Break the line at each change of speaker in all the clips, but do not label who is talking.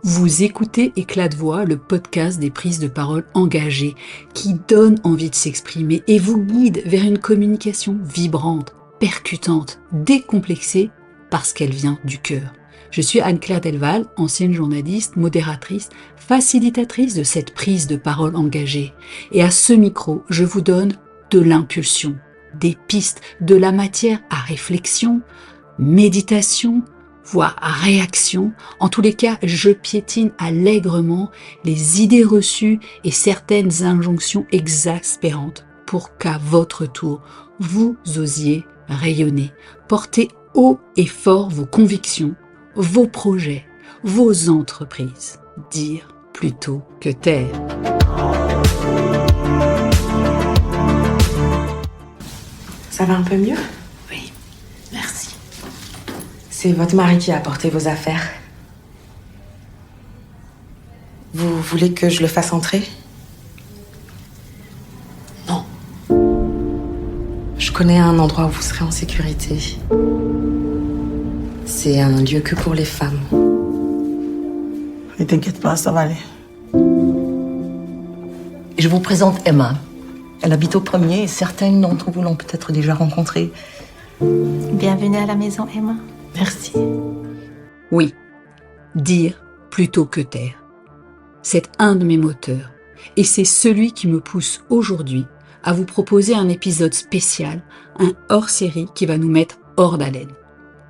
Vous écoutez Éclat de voix, le podcast des prises de parole engagées qui donne envie de s'exprimer et vous guide vers une communication vibrante, percutante, décomplexée parce qu'elle vient du cœur. Je suis Anne-Claire Delval, ancienne journaliste, modératrice, facilitatrice de cette prise de parole engagée. Et à ce micro, je vous donne de l'impulsion, des pistes, de la matière à réflexion, méditation, voire à réaction. En tous les cas, je piétine allègrement les idées reçues et certaines injonctions exaspérantes pour qu'à votre tour, vous osiez rayonner, porter haut et fort vos convictions, vos projets, vos entreprises. Dire plutôt que taire.
Ça va un peu mieux ?
Oui, merci.
C'est votre mari qui a apporté vos affaires. Vous voulez que je le fasse entrer ?
Non.
Je connais un endroit où vous serez en sécurité. C'est un lieu que pour les femmes.
Ne t'inquiète pas, ça va aller.
Je vous présente Emma. Elle habite au premier et certaines d'entre vous l'ont peut-être déjà rencontrée.
Bienvenue à la maison, Emma.
Merci. Oui, dire plutôt que taire. C'est un de mes moteurs et c'est celui qui me pousse aujourd'hui à vous proposer un épisode spécial, un hors-série qui va nous mettre hors d'haleine.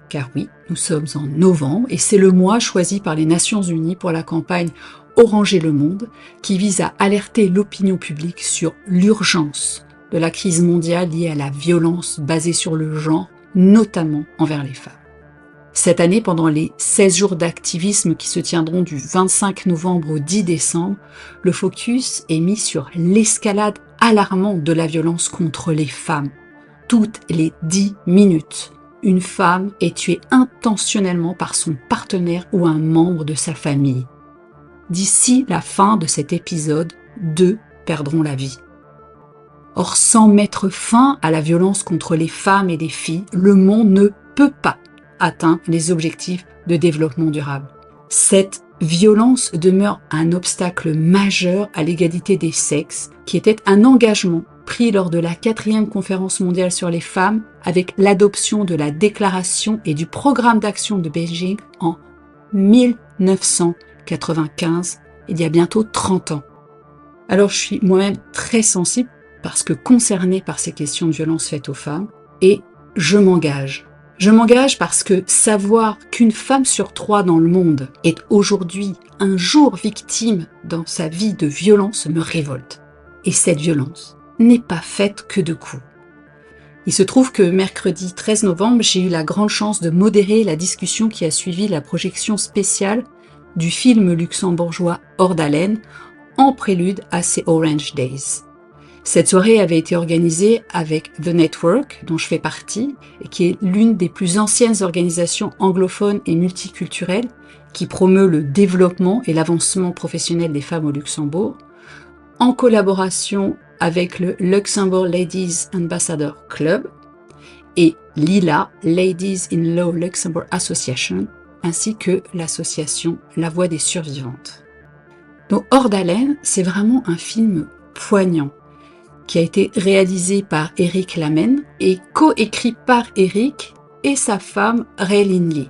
Car oui, nous sommes en novembre et c'est le mois choisi par les Nations Unies pour la campagne Oranger le monde qui vise à alerter l'opinion publique sur l'urgence de la crise mondiale liée à la violence basée sur le genre, notamment envers les femmes. Cette année, pendant les 16 jours d'activisme qui se tiendront du 25 novembre au 10 décembre, le focus est mis sur l'escalade alarmante de la violence contre les femmes. Toutes les 10 minutes, une femme est tuée intentionnellement par son partenaire ou un membre de sa famille. D'ici la fin de cet épisode, 2 perdront la vie. Or, sans mettre fin à la violence contre les femmes et les filles, le monde ne peut pas atteindre les objectifs de développement durable. Cette violence demeure un obstacle majeur à l'égalité des sexes, qui était un engagement pris lors de la 4e conférence mondiale sur les femmes avec l'adoption de la déclaration et du programme d'action de Beijing en 1995, il y a bientôt 30 ans. Alors je suis moi-même très sensible parce que concernée par ces questions de violence faites aux femmes et je m'engage. Je m'engage parce que savoir qu'une femme sur 3 dans le monde est aujourd'hui un jour victime dans sa vie de violence me révolte. Et cette violence n'est pas faite que de coups. Il se trouve que mercredi 13 novembre, j'ai eu la grande chance de modérer la discussion qui a suivi la projection spéciale du film luxembourgeois Hors d'haleine en prélude à ces Orange Days. Cette soirée avait été organisée avec The Network, dont je fais partie, et qui est l'une des plus anciennes organisations anglophones et multiculturelles qui promeut le développement et l'avancement professionnel des femmes au Luxembourg, en collaboration avec le Luxembourg Ladies Ambassador Club et LILA, Ladies in Law Luxembourg Association, ainsi que l'association La Voix des Survivantes. Donc Hors d'haleine, c'est vraiment un film poignant, qui a été réalisé par Eric Lamen et coécrit par Eric et sa femme Raylene Lee.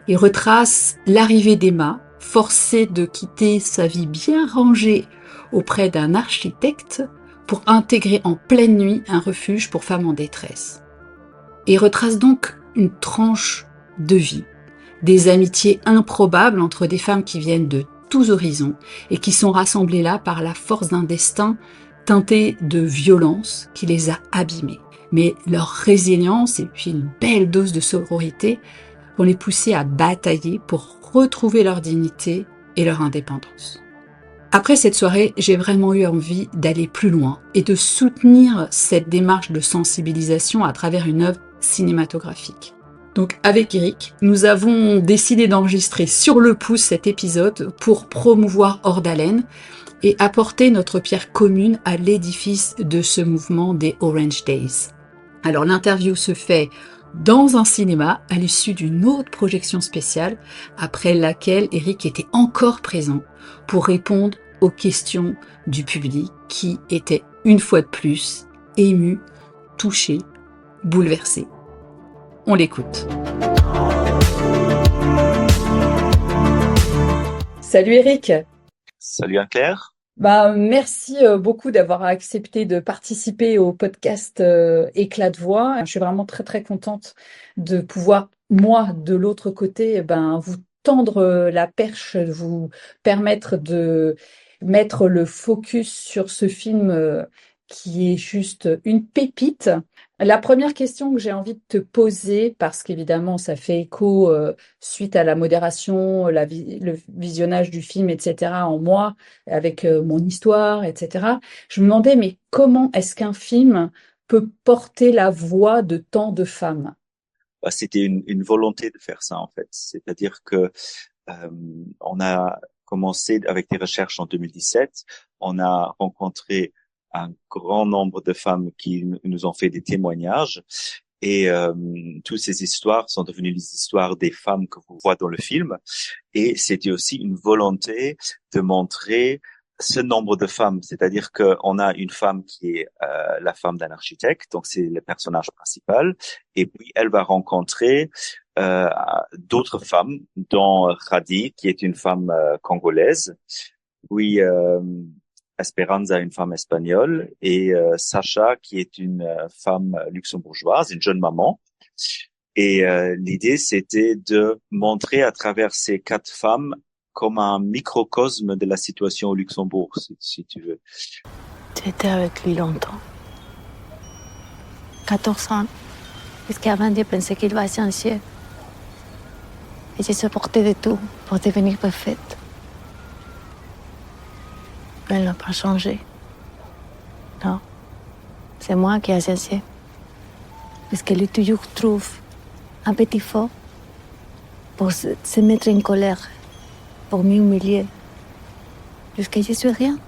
Il retrace l'arrivée d'Emma, forcée de quitter sa vie bien rangée auprès d'un architecte pour intégrer en pleine nuit un refuge pour femmes en détresse. Et il retrace donc une tranche de vie, des amitiés improbables entre des femmes qui viennent de tous horizons et qui sont rassemblées là par la force d'un destin teinté de violence qui les a abîmées. Mais leur résilience et puis une belle dose de sororité vont les pousser à batailler pour retrouver leur dignité et leur indépendance. Après cette soirée, j'ai vraiment eu envie d'aller plus loin et de soutenir cette démarche de sensibilisation à travers une œuvre cinématographique. Donc avec Eric, nous avons décidé d'enregistrer sur le pouce cet épisode pour promouvoir Hors d'haleine et apporter notre pierre commune à l'édifice de ce mouvement des Orange Days. Alors l'interview se fait dans un cinéma à l'issue d'une autre projection spéciale, après laquelle Eric était encore présent pour répondre aux questions du public qui était une fois de plus ému, touché, bouleversé. On l'écoute. Salut Eric.
Salut Anne-Claire.
Merci beaucoup d'avoir accepté de participer au podcast Éclat de voix. Je suis vraiment très très contente de pouvoir, moi, de l'autre côté, vous tendre la perche, vous permettre de mettre le focus sur ce film qui est juste une pépite. La première question que j'ai envie de te poser, parce qu'évidemment ça fait écho suite à la modération, le visionnage du film, etc., en moi, avec mon histoire, etc. Je me demandais, mais comment est-ce qu'un film peut porter la voix de tant de femmes?
C'était une volonté de faire ça en fait. C'est-à-dire que on a commencé avec des recherches en 2017. On a rencontré un grand nombre de femmes qui nous ont fait des témoignages. Et toutes ces histoires sont devenues les histoires des femmes que vous voyez dans le film. Et c'était aussi une volonté de montrer ce nombre de femmes, c'est-à-dire qu'on a une femme qui est la femme d'un architecte, donc c'est le personnage principal, et puis elle va rencontrer d'autres femmes, dont Khadi, qui est une femme congolaise, puis Esperanza, une femme espagnole, et Sacha, qui est une femme luxembourgeoise, une jeune maman. Et l'idée, c'était de montrer à travers ces 4 femmes comme un microcosme de la situation au Luxembourg, si tu veux.
Tu étais avec lui longtemps. 14 ans. Jusqu'avant de penser qu'il va changer. Et je supportais de tout pour devenir parfaite. Elle n'a pas changé. Non. C'est moi qui ai changé. Parce qu'elle toujours trouve un petit faux pour se mettre en colère, pour m'humilier. Jusqu'à je suis rien.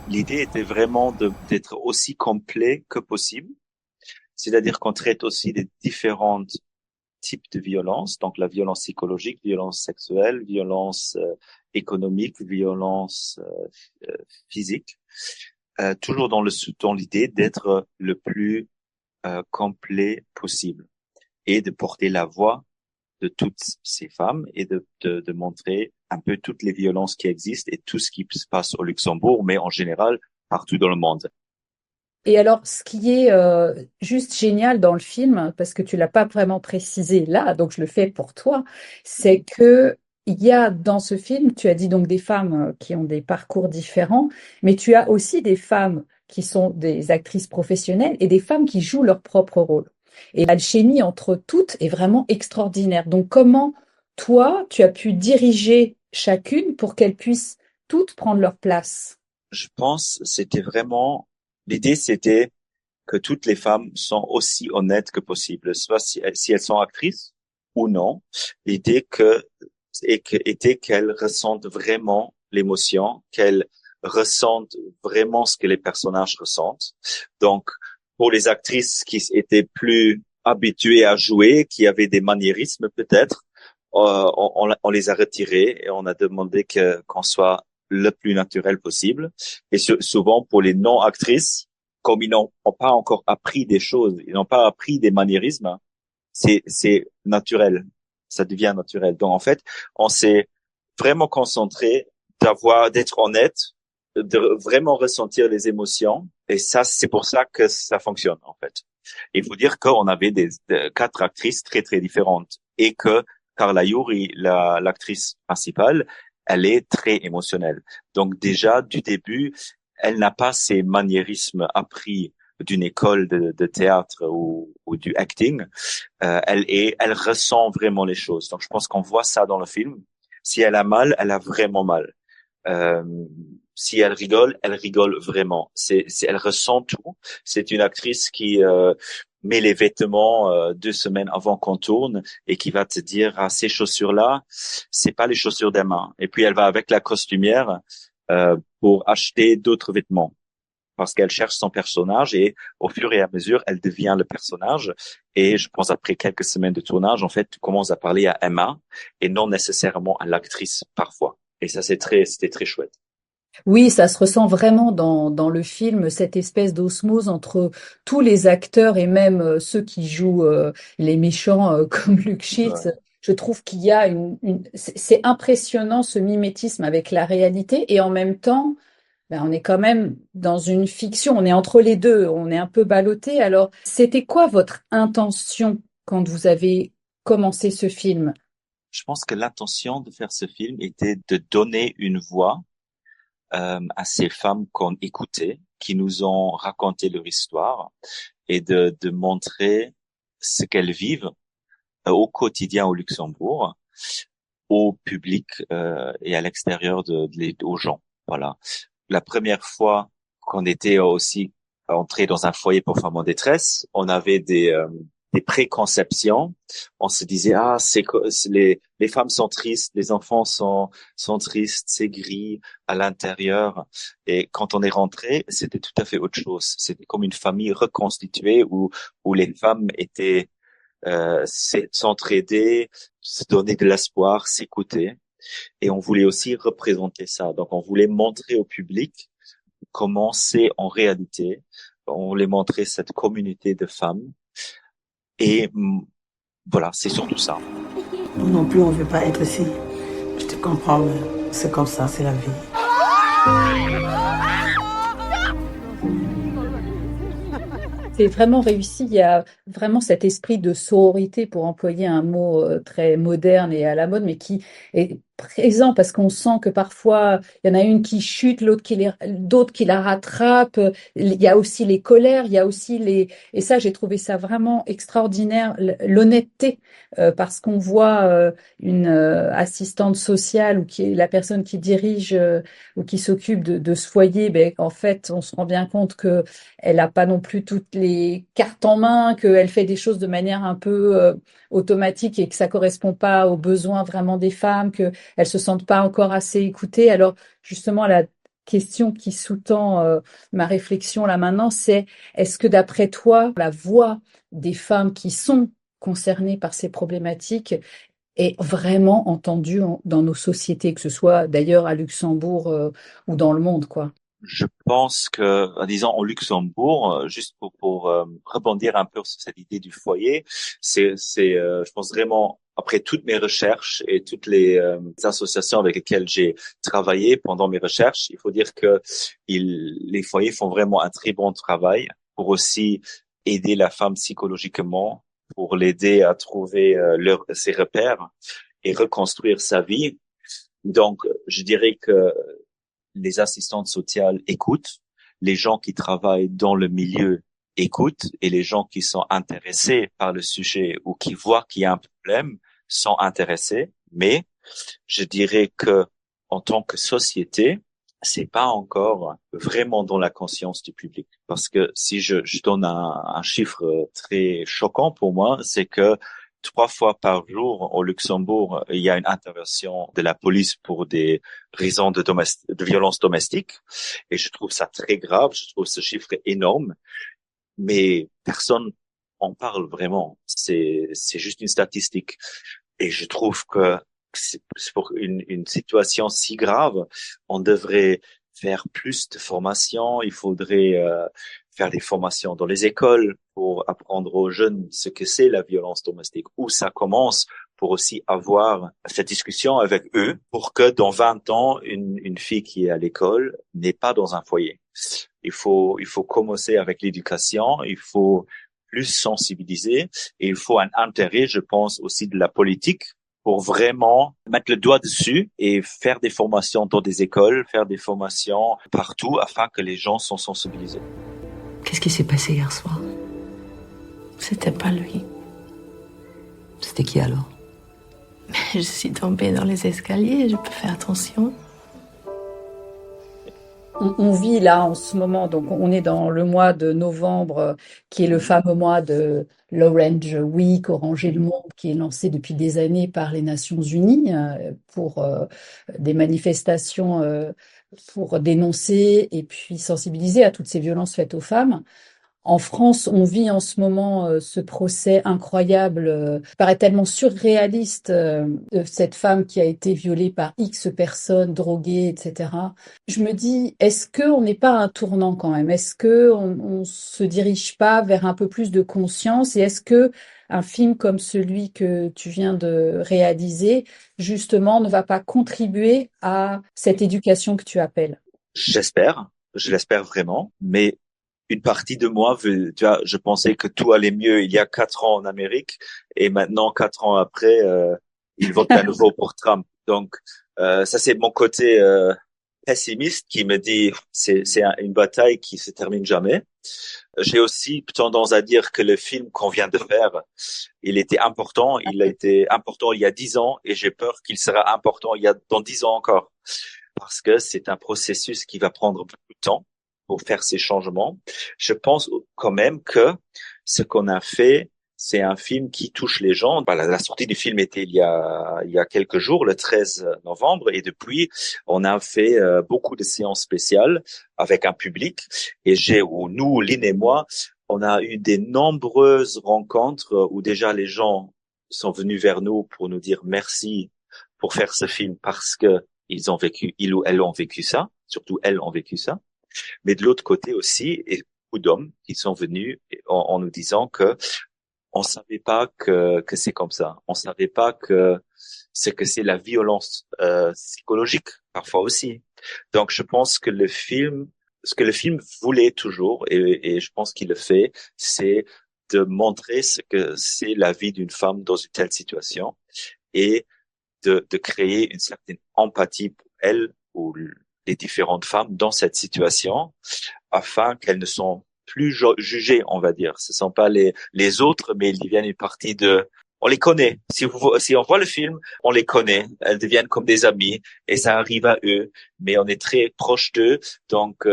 L'idée était vraiment d'être aussi complet que possible. C'est-à-dire qu'on traite aussi des différents types de violences, donc la violence psychologique, violence sexuelle, violence économique, violence physique, toujours dans l'idée d'être le plus complet possible et de porter la voix de toutes ces femmes et de montrer un peu toutes les violences qui existent et tout ce qui se passe au Luxembourg, mais en général partout dans le monde.
Et alors, ce qui est juste génial dans le film, parce que tu l'as pas vraiment précisé là, donc je le fais pour toi, c'est que il y a dans ce film, tu as dit donc des femmes qui ont des parcours différents, mais tu as aussi des femmes qui sont des actrices professionnelles et des femmes qui jouent leur propre rôle. Et l'alchimie entre toutes est vraiment extraordinaire. Donc, comment toi, tu as pu diriger chacune pour qu'elles puissent toutes prendre leur place?
Je pense c'était vraiment l'idée, c'était que toutes les femmes sont aussi honnêtes que possible, soit si elles sont actrices ou non. L'idée était qu'elles ressentent vraiment l'émotion, qu'elles ressentent vraiment ce que les personnages ressentent. Donc, pour les actrices qui étaient plus habituées à jouer, qui avaient des maniérismes peut-être, on les a retirées et on a demandé qu'on soit le plus naturel possible. Et souvent, pour les non-actrices, comme ils n'ont pas encore appris des choses, ils n'ont pas appris des maniérismes, c'est naturel. Ça devient naturel. Donc, en fait, on s'est vraiment concentré d'être honnête, de vraiment ressentir les émotions. Et ça, c'est pour ça que ça fonctionne, en fait. Il faut dire qu'on avait 4 actrices très, très différentes et que Carla Yuri, l'actrice principale, elle est très émotionnelle. Donc déjà, du début, elle n'a pas ces maniérismes appris d'une école de théâtre ou du acting. Elle ressent vraiment les choses. Donc je pense qu'on voit ça dans le film. Si elle a mal, elle a vraiment mal. Si elle rigole vraiment. Elle ressent tout. C'est une actrice qui met les vêtements 2 semaines avant qu'on tourne et qui va te dire ces chaussures-là, c'est pas les chaussures d'Emma. Et puis elle va avec la costumière pour acheter d'autres vêtements. parce qu'elle cherche son personnage et au fur et à mesure, elle devient le personnage. Et je pense après quelques semaines de tournage, en fait, tu commences à parler à Emma et non nécessairement à l'actrice parfois. Et ça, c'était très chouette.
Oui, ça se ressent vraiment dans le film, cette espèce d'osmose entre tous les acteurs et même ceux qui jouent les méchants comme Luke Shields.
Ouais.
Je trouve qu'il y a c'est impressionnant ce mimétisme avec la réalité et en même temps, ben, on est quand même dans une fiction, on est entre les deux, on est un peu ballotté. Alors, c'était quoi votre intention quand vous avez commencé ce film?
Je pense que l'intention de faire ce film était de donner une voix à ces femmes qu'on écoutait, qui nous ont raconté leur histoire et de montrer ce qu'elles vivent au quotidien au Luxembourg, au public et à l'extérieur aux gens. Voilà. La première fois qu'on était aussi entré dans un foyer pour femmes en détresse, on avait des préconceptions. On se disait les femmes sont tristes, les enfants sont tristes, c'est gris à l'intérieur. Et quand on est rentré, c'était tout à fait autre chose. C'était comme une famille reconstituée où les femmes étaient s'entraider, se donner de l'espoir, s'écouter. Et on voulait aussi représenter ça. Donc, on voulait montrer au public comment c'est en réalité. On voulait montrer cette communauté de femmes. Et voilà, c'est surtout ça.
Nous non plus, on veut pas être ici. Je te comprends, mais c'est comme ça, c'est la vie.
C'est vraiment réussi. Il y a vraiment cet esprit de sororité, pour employer un mot très moderne et à la mode, mais qui est présent parce qu'on sent que parfois il y en a une qui chute, d'autres qui la rattrapent. Il y a aussi les colères, il y a aussi et ça, j'ai trouvé ça vraiment extraordinaire, l'honnêteté, parce qu'on voit une assistante sociale ou qui est la personne qui dirige ou qui s'occupe de ce foyer. Ben, en fait, on se rend bien compte que elle n'a pas non plus toutes les cartes en main, qu'elle fait des choses de manière un peu automatique et que ça correspond pas aux besoins vraiment des femmes, qu'elles se sentent pas encore assez écoutées. Alors, justement, la question qui sous-tend ma réflexion là maintenant, c'est est-ce que d'après toi, la voix des femmes qui sont concernées par ces problématiques est vraiment entendue dans nos sociétés, que ce soit d'ailleurs à Luxembourg ou dans le monde, quoi?
Je pense que, disons, au Luxembourg, juste pour rebondir un peu sur cette idée du foyer, je pense vraiment, après toutes mes recherches et toutes les associations avec lesquelles j'ai travaillé pendant mes recherches, il faut dire que les foyers font vraiment un très bon travail pour aussi aider la femme psychologiquement, pour l'aider à trouver ses repères et reconstruire sa vie. Donc, je dirais que les assistantes sociales écoutent, les gens qui travaillent dans le milieu écoutent et les gens qui sont intéressés par le sujet ou qui voient qu'il y a un problème sont intéressés. Mais je dirais que en tant que société, c'est pas encore vraiment dans la conscience du public. Parce que si je donne un chiffre très choquant pour moi, c'est que 3 fois par jour au Luxembourg, il y a une intervention de la police pour des raisons de violence domestique. Et je trouve ça très grave. Je trouve ce chiffre énorme. Mais personne en parle vraiment. C'est juste une statistique. Et je trouve que c'est pour une situation si grave, on devrait faire plus de formations. Il faudrait faire des formations dans les écoles pour apprendre aux jeunes ce que c'est la violence domestique, où ça commence, pour aussi avoir cette discussion avec eux, pour que dans 20 ans, une fille qui est à l'école n'est pas dans un foyer. Il faut commencer avec l'éducation, il faut plus sensibiliser et il faut un intérêt, je pense, aussi de la politique pour vraiment mettre le doigt dessus et faire des formations dans des écoles, faire des formations partout afin que les gens soient sensibilisés.
Qu'est-ce qui s'est passé hier soir?
C'était pas lui.
C'était qui alors?
Je suis tombée dans les escaliers, je peux faire attention.
On vit là en ce moment, donc on est dans le mois de novembre, qui est le fameux mois de l'Orange Week, Oranger le monde, qui est lancé depuis des années par les Nations Unies pour des manifestations pour dénoncer et puis sensibiliser à toutes ces violences faites aux femmes. En France, on vit en ce moment ce procès incroyable, qui paraît tellement surréaliste, de cette femme qui a été violée par X personnes, droguée, etc. Je me dis, est-ce qu'on n'est pas à un tournant quand même? Est-ce qu'on se dirige pas vers un peu plus de conscience? Et est-ce que un film comme celui que tu viens de réaliser, justement, ne va pas contribuer à cette éducation que tu appelles?
J'espère, je l'espère vraiment, mais une partie de moi veut, tu vois, je pensais que tout allait mieux il y a 4 ans en Amérique et maintenant 4 ans après, ils votent à nouveau pour Trump. Donc ça c'est mon côté pessimiste qui me dit une bataille qui se termine jamais. J'ai aussi tendance à dire que le film qu'on vient de faire, il était important, il a été important il y a 10 ans et j'ai peur qu'il sera important dans 10 ans encore parce que c'est un processus qui va prendre beaucoup de temps pour faire ces changements. Je pense quand même que ce qu'on a fait, c'est un film qui touche les gens. Voilà, la sortie du film était il y a quelques jours, le 13 novembre, et depuis, on a fait beaucoup de séances spéciales avec un public. Et nous, Lynn et moi, on a eu des nombreuses rencontres où déjà les gens sont venus vers nous pour nous dire merci pour faire ce film parce que ils ou elles ont vécu ça, surtout elles ont vécu ça. Mais de l'autre côté aussi, et beaucoup d'hommes qui sont venus en nous disant que on savait pas que c'est comme ça. On savait pas que c'est la violence psychologique parfois aussi. Donc je pense que ce que le film voulait toujours, et je pense qu'il le fait, c'est de montrer ce que c'est la vie d'une femme dans une telle situation et de créer une certaine empathie pour elle ou les différentes femmes dans cette situation afin qu'elles ne sont plus jugées, on va dire. Ce sont pas les autres, mais ils deviennent une partie on les connaît. Si on voit le film, on les connaît. Elles deviennent comme des amies et ça arrive à eux, mais on est très proche d'eux. Donc,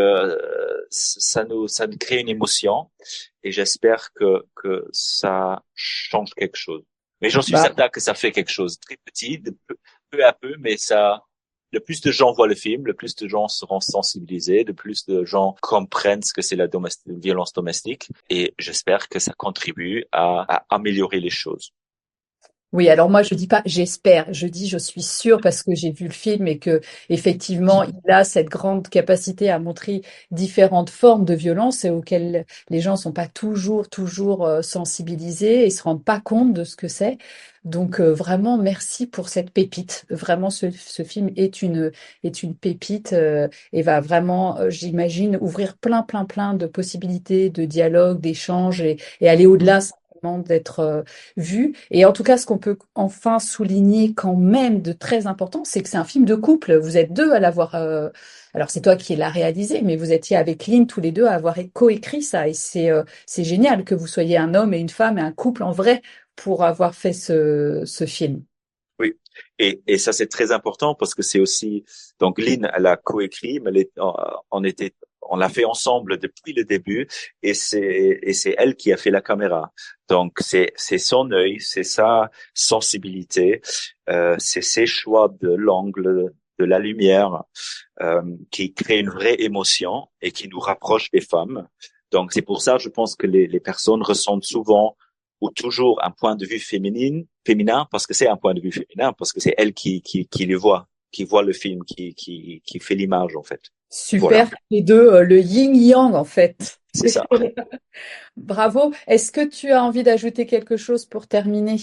ça nous crée une émotion et j'espère que ça change quelque chose. Mais j'en suis certain que ça fait quelque chose très petit, peu à peu, mais le plus de gens voient le film, le plus de gens seront sensibilisés, le plus de gens comprennent ce que c'est la violence domestique, et j'espère que ça contribue à améliorer les choses.
Oui, alors moi je dis pas j'espère, je dis je suis sûre parce que j'ai vu le film et que effectivement il a cette grande capacité à montrer différentes formes de violence et auxquelles les gens sont pas toujours sensibilisés et se rendent pas compte de ce que c'est. Donc vraiment merci pour cette pépite. Vraiment ce film est une pépite et va vraiment j'imagine ouvrir plein de possibilités de dialogue, d'échange et aller au-delà d'être vu. Et en tout cas, ce qu'on peut enfin souligner quand même de très important, c'est que c'est un film de couple. Vous êtes deux à l'avoir. Alors c'est toi qui l'as réalisé, mais vous étiez avec Lynn tous les deux à avoir coécrit ça. Et c'est génial que vous soyez un homme et une femme et un couple en vrai pour avoir fait ce film.
Oui, et ça c'est très important parce que c'est aussi donc Lynn elle a coécrit, mais on l'a fait ensemble depuis le début et c'est elle qui a fait la caméra. Donc c'est son œil, c'est sa sensibilité, c'est ses choix de l'angle, de la lumière qui crée une vraie émotion et qui nous rapproche des femmes. Donc c'est pour ça je pense que les personnes ressentent souvent ou toujours un point de vue féminin, parce que c'est un point de vue féminin, parce que c'est elle qui le voit, qui voit le film, qui fait l'image, en fait.
Super,
Voilà.
les deux, le yin-yang en fait.
C'est ça.
Bravo. Est-ce que tu as envie d'ajouter quelque chose pour terminer?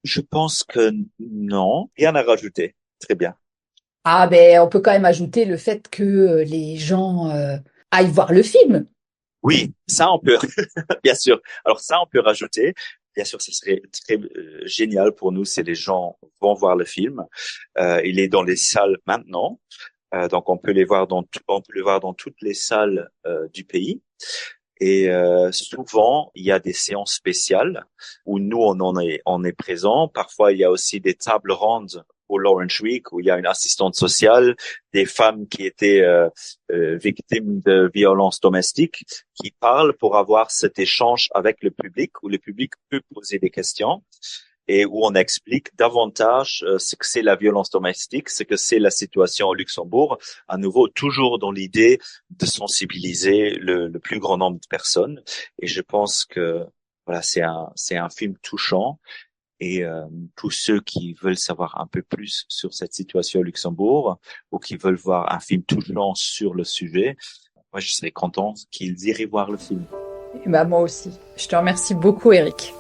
Je pense que non, rien à rajouter. Très bien.
Ah ben, on peut quand même ajouter le fait que les gens aillent voir le film.
Oui, ça on peut, bien sûr. Alors ça on peut rajouter. Bien sûr, ce serait très génial pour nous si les gens vont voir le film. Il est dans les salles maintenant, donc on peut le voir dans toutes les salles du pays. Et souvent, il y a des séances spéciales où nous on est présents. Parfois, il y a aussi des tables rondes au Lawrence Week, où il y a une assistante sociale, des femmes qui étaient victimes de violences domestiques, qui parlent pour avoir cet échange avec le public, où le public peut poser des questions et où on explique davantage ce que c'est la violence domestique, ce que c'est la situation au Luxembourg, à nouveau toujours dans l'idée de sensibiliser le plus grand nombre de personnes. Et je pense que voilà, c'est un film touchant. Et tous ceux qui veulent savoir un peu plus sur cette situation au Luxembourg ou qui veulent voir un film touchant sur le sujet, moi je serais content qu'ils iraient voir le film.
Et bah moi aussi. Je te remercie beaucoup, Eric.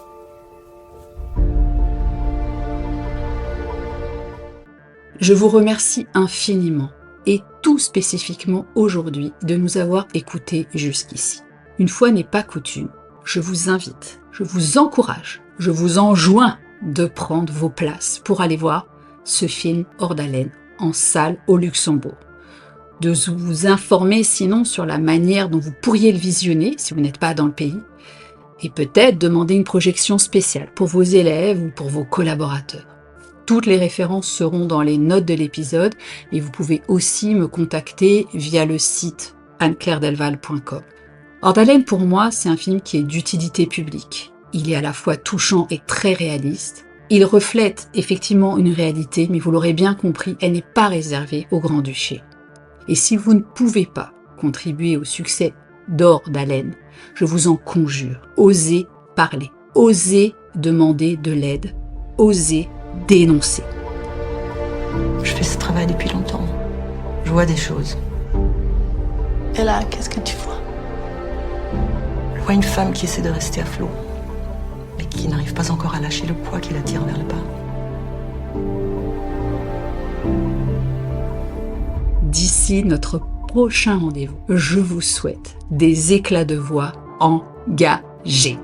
Je vous remercie infiniment et tout spécifiquement aujourd'hui de nous avoir écoutés jusqu'ici. Une fois n'est pas coutume, je vous invite, je vous encourage, je vous enjoins de prendre vos places pour aller voir ce film hors d'haleine en salle au Luxembourg. De vous informer sinon sur la manière dont vous pourriez le visionner si vous n'êtes pas dans le pays et peut-être demander une projection spéciale pour vos élèves ou pour vos collaborateurs. Toutes les références seront dans les notes de l'épisode et vous pouvez aussi me contacter via le site anneclairedelval.com. Hors d'haleine, pour moi, c'est un film qui est d'utilité publique. Il est à la fois touchant et très réaliste. Il reflète effectivement une réalité, mais vous l'aurez bien compris, elle n'est pas réservée au Grand-Duché. Et si vous ne pouvez pas contribuer au succès d'Hors d'haleine, je vous en conjure, osez parler, osez demander de l'aide, osez dénoncer.
Je fais ce travail depuis longtemps. Je vois des choses.
Et là, qu'est-ce que tu vois?
Je vois une femme qui essaie de rester à flot, mais qui n'arrive pas encore à lâcher le poids qui la tire vers le bas.
D'ici notre prochain rendez-vous, je vous souhaite des éclats de voix engagés.